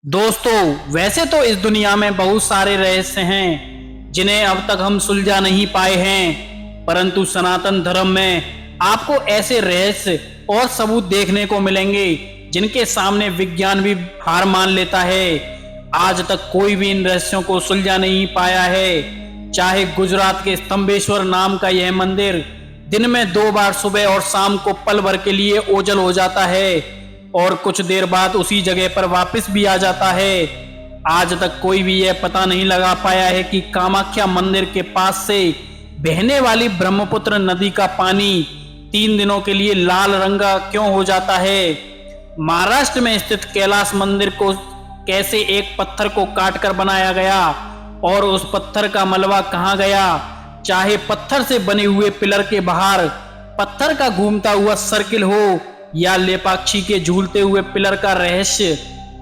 दोस्तों, वैसे तो इस दुनिया में बहुत सारे रहस्य हैं जिन्हें अब तक हम सुलझा नहीं पाए हैं, परंतु सनातन धर्म में आपको ऐसे रहस्य और सबूत देखने को मिलेंगे जिनके सामने विज्ञान भी हार मान लेता है। आज तक कोई भी इन रहस्यों को सुलझा नहीं पाया है। चाहे गुजरात के स्तंभेश्वर नाम का यह मंदिर दिन में 2 बार सुबह और शाम को पल भर के लिए ओझल हो जाता है और कुछ देर बाद उसी जगह पर वापस भी आ जाता है। आज तक कोई भी यह पता नहीं लगा पाया है कि कामाख्या मंदिर के पास से बहने वाली ब्रह्मपुत्र नदी का पानी 3 दिनों के लिए लाल रंग का क्यों हो जाता है। महाराष्ट्र में स्थित कैलाश मंदिर को कैसे एक पत्थर को काटकर बनाया गया और उस पत्थर का मलबा कहाँ गया। चाहे पत्थर से बने हुए पिलर के बाहर पत्थर का घूमता हुआ सर्किल हो या लेपाक्षी के झूलते हुए पिलर का रहस्य,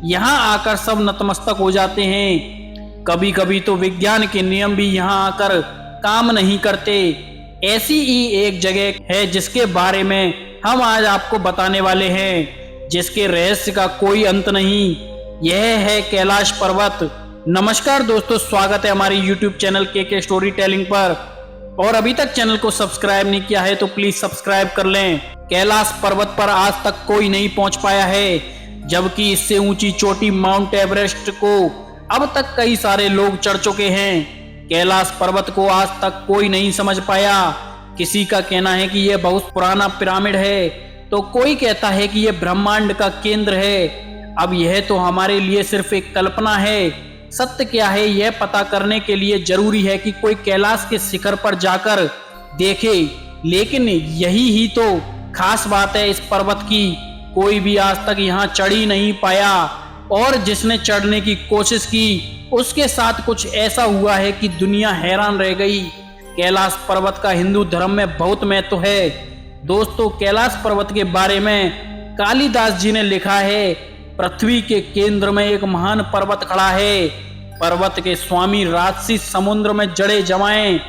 यहाँ आकर सब नतमस्तक हो जाते हैं। कभी कभी तो विज्ञान के नियम भी यहाँ आकर काम नहीं करते। ऐसी ही एक जगह है जिसके बारे में हम आज आपको बताने वाले हैं, जिसके रहस्य का कोई अंत नहीं। यह है कैलाश पर्वत। नमस्कार दोस्तों, स्वागत है हमारे YouTube चैनल के स्टोरी टेलिंग पर। और अभी तक चैनल को सब्सक्राइब नहीं किया है तो प्लीज सब्सक्राइब कर लें। कैलाश पर्वत पर आज तक कोई नहीं पहुंच पाया है, जबकि इससे ऊंची चोटी माउंट एवरेस्ट को अब तक कई सारे लोग चढ़ चुके हैं। कैलाश पर्वत को आज तक कोई नहीं समझ पाया। किसी का कहना है कि यह बहुत पुराना पिरामिड है, तो कोई कहता है कि यह ब्रह्मांड का केंद्र है। अब यह तो हमारे लिए सिर्फ एक कल्पना है। सत्य क्या है यह पता करने के लिए जरूरी है कि कोई कैलाश के शिखर पर जाकर देखे। लेकिन यही ही तो खास बात है इस पर्वत की, कोई भी आज तक यहाँ चढ़ ही नहीं पाया और जिसने चढ़ने की कोशिश की उसके साथ कुछ ऐसा हुआ है कि दुनिया हैरान रह गई। कैलाश पर्वत का हिंदू धर्म में बहुत महत्व है। दोस्तों, कैलाश पर्वत के बारे में कालिदास जी ने लिखा है, पृथ्वी के केंद्र में एक महान पर्वत खड़ा है। पर्वत के स्वामी राजसी समुद्र में जड़े जमाए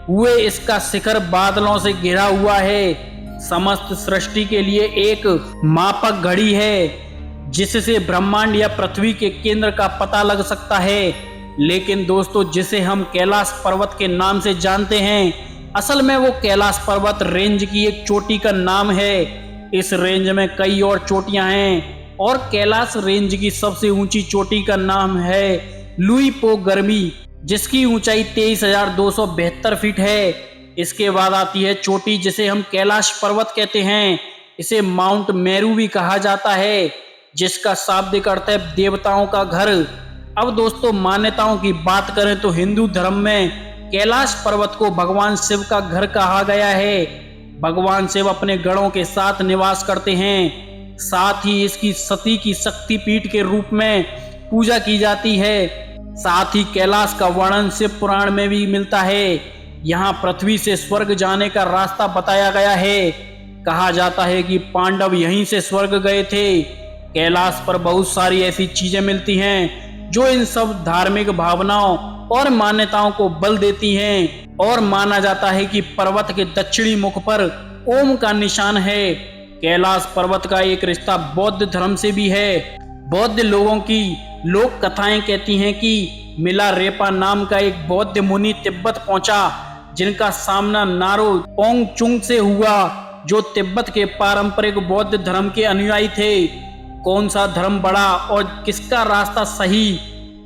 हुए इसका शिखर बादलों से घिरा हुआ है। समस्त सृष्टि के लिए एक मापक घड़ी है जिससे ब्रह्मांड या पृथ्वी के केंद्र का पता लग सकता है। लेकिन दोस्तों, जिसे हम कैलाश पर्वत के नाम से जानते हैं, असल में वो कैलाश पर्वत रेंज की एक चोटी का नाम है। इस रेंज में कई और चोटियां हैं और कैलाश रेंज की सबसे ऊंची चोटी का नाम है लुई पो गर्मी, जिसकी ऊंचाई 23,272 फीट है। इसके बाद आती है चोटी जिसे हम कैलाश पर्वत कहते हैं। इसे माउंट मेरू भी कहा जाता है, जिसका शाब्दिक अर्थ है देवताओं का घर। अब दोस्तों, मान्यताओं की बात करें तो हिंदू धर्म में कैलाश पर्वत को भगवान शिव का घर कहा गया है। भगवान शिव अपने गणों के साथ निवास करते हैं। साथ ही इसकी सती की शक्ति पीठ के रूप में पूजा की जाती है। साथ ही कैलाश का वर्णन शिव पुराण में भी मिलता है। यहाँ पृथ्वी से स्वर्ग जाने का रास्ता बताया गया है। कहा जाता है कि पांडव यहीं से स्वर्ग गए थे। कैलाश पर बहुत सारी ऐसी चीजें मिलती हैं जो इन सब धार्मिक भावनाओं और मान्यताओं को बल देती हैं। और माना जाता है कि पर्वत के दक्षिणी मुख पर ओम का निशान है। कैलाश पर्वत का एक रिश्ता बौद्ध धर्म से भी है। बौद्ध लोगों की लोक कथाएं कहती हैं कि मिलारेपा नाम का एक बौद्ध मुनि तिब्बत पहुंचा, जिनका सामना नारो पोंगचुंग से हुआ, जो तिब्बत के पारंपरिक बौद्ध धर्म के अनुयायी थे। कौन सा धर्म बड़ा और किसका रास्ता सही,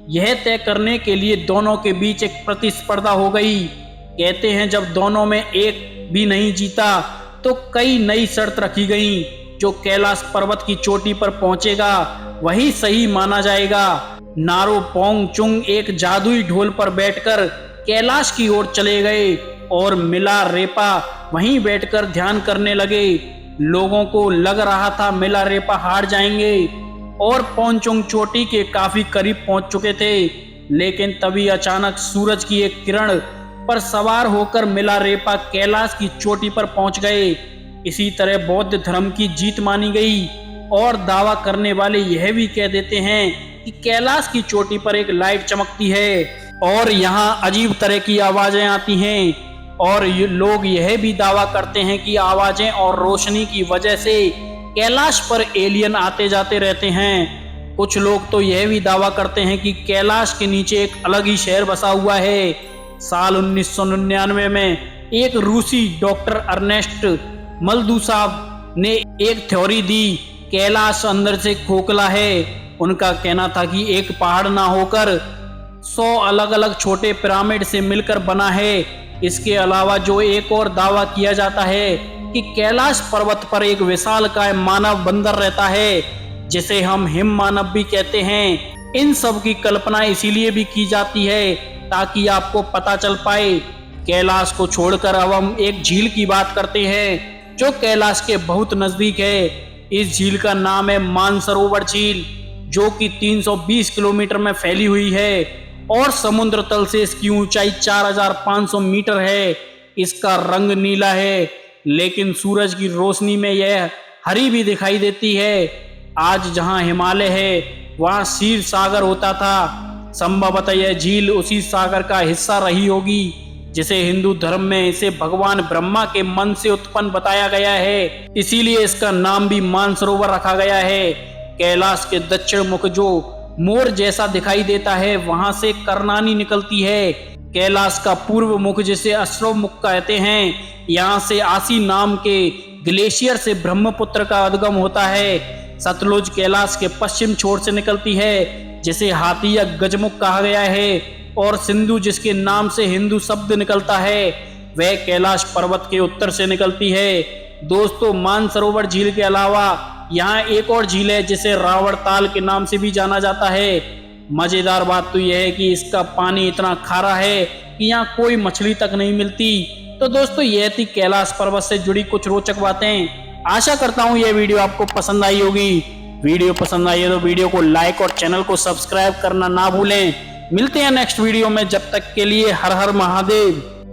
यह तय करने के लिए दोनों के बीच एक प्रतिस्पर्धा हो गई। कहते हैं जब दोनों में एक भी नहीं जीता तो कई नई शर्त रखी गई। जो कैलाश पर्वत की चोटी पर पहुंचेगा वही सही माना जाएगा। नारो पोंगचुंग एक जादुई ढोल पर बैठकर कैलाश की ओर चले गए और मिलारेपा वहीं बैठकर ध्यान करने लगे। लोगों को लग रहा था मिलारेपा हार जाएंगे और पोंगचुंग चोटी के काफी करीब पहुंच चुके थे। लेकिन तभी अचानक सूरज की एक किरण पर सवार होकर मिलारेपा कैलाश की चोटी पर पहुंच गए। इसी तरह बौद्ध धर्म की जीत मानी गई और दावा करने वाले यह भी कह देते हैं कि कैलाश की चोटी पर एक लाइट चमकती है और यहाँ अजीब तरह की आवाजें आती हैं। और लोग यह भी दावा करते हैं कि आवाजें और रोशनी की वजह से कैलाश पर एलियन आते जाते रहते हैं। कुछ लोग तो यह भी दावा करते हैं कि कैलाश के नीचे एक अलग ही शहर बसा हुआ है। साल 1999 में एक रूसी डॉक्टर अर्नेस्ट मलदूसाव ने एक थ्योरी दी, कैलाश अंदर से खोखला है। उनका कहना था कि एक पहाड़ ना होकर 100 अलग अलग छोटे पिरामिड से मिलकर बना है। इसके अलावा जो एक और दावा किया जाता है कि कैलाश पर्वत पर एक विशालकाय मानव बंदर रहता है, जिसे हम हिम मानव भी कहते हैं। इन सब की कल्पना इसीलिए भी की जाती है ताकि आपको पता चल पाए। कैलाश को छोड़कर अब हम एक झील की बात करते हैं जो कैलाश के बहुत नजदीक है। इस झील का नाम है मानसरोवर झील, जो कि 320 किलोमीटर में फैली हुई है और समुद्र तल से इसकी ऊंचाई 4500 मीटर है। इसका रंग नीला है, लेकिन सूरज की रोशनी में यह हरी भी दिखाई देती है। आज जहां हिमालय है वहां क्षीर सागर होता था। संभवतः यह झील उसी सागर का हिस्सा रही होगी जिसे हिंदू धर्म में इसे भगवान ब्रह्मा के मन से उत्पन्न बताया गया है। इसीलिए इसका नाम भी मानसरोवर रखा गया है। कैलाश के दक्षिण मुख जो मोर जैसा दिखाई देता है, वहां से करनानी निकलती है। कैलाश का पूर्व मुख जिसे अश्रव मुख कहते हैं, यहाँ से आसी नाम के ग्लेशियर से ब्रह्मपुत्र का उद्गम होता है। सतलुज कैलाश के पश्चिम छोर से निकलती है, जिसे हाथी या गजमुख कहा गया है, और सिंधु जिसके नाम से हिंदू शब्द निकलता है, वह कैलाश पर्वत के उत्तर से निकलती है। दोस्तों, मानसरोवर झील के अलावा यहाँ एक और झील है जिसे रावण ताल के नाम से भी जाना जाता है। मजेदार बात तो यह है कि इसका पानी इतना खारा है कि यहाँ कोई मछली तक नहीं मिलती। तो दोस्तों, यह थी कैलाश पर्वत से जुड़ी कुछ रोचक बातें। आशा करता हूँ यह वीडियो आपको पसंद आई होगी। वीडियो पसंद आई है तो वीडियो को लाइक और चैनल को सब्सक्राइब करना ना भूलें। मिलते हैं नेक्स्ट वीडियो में, जब तक के लिए हर हर महादेव।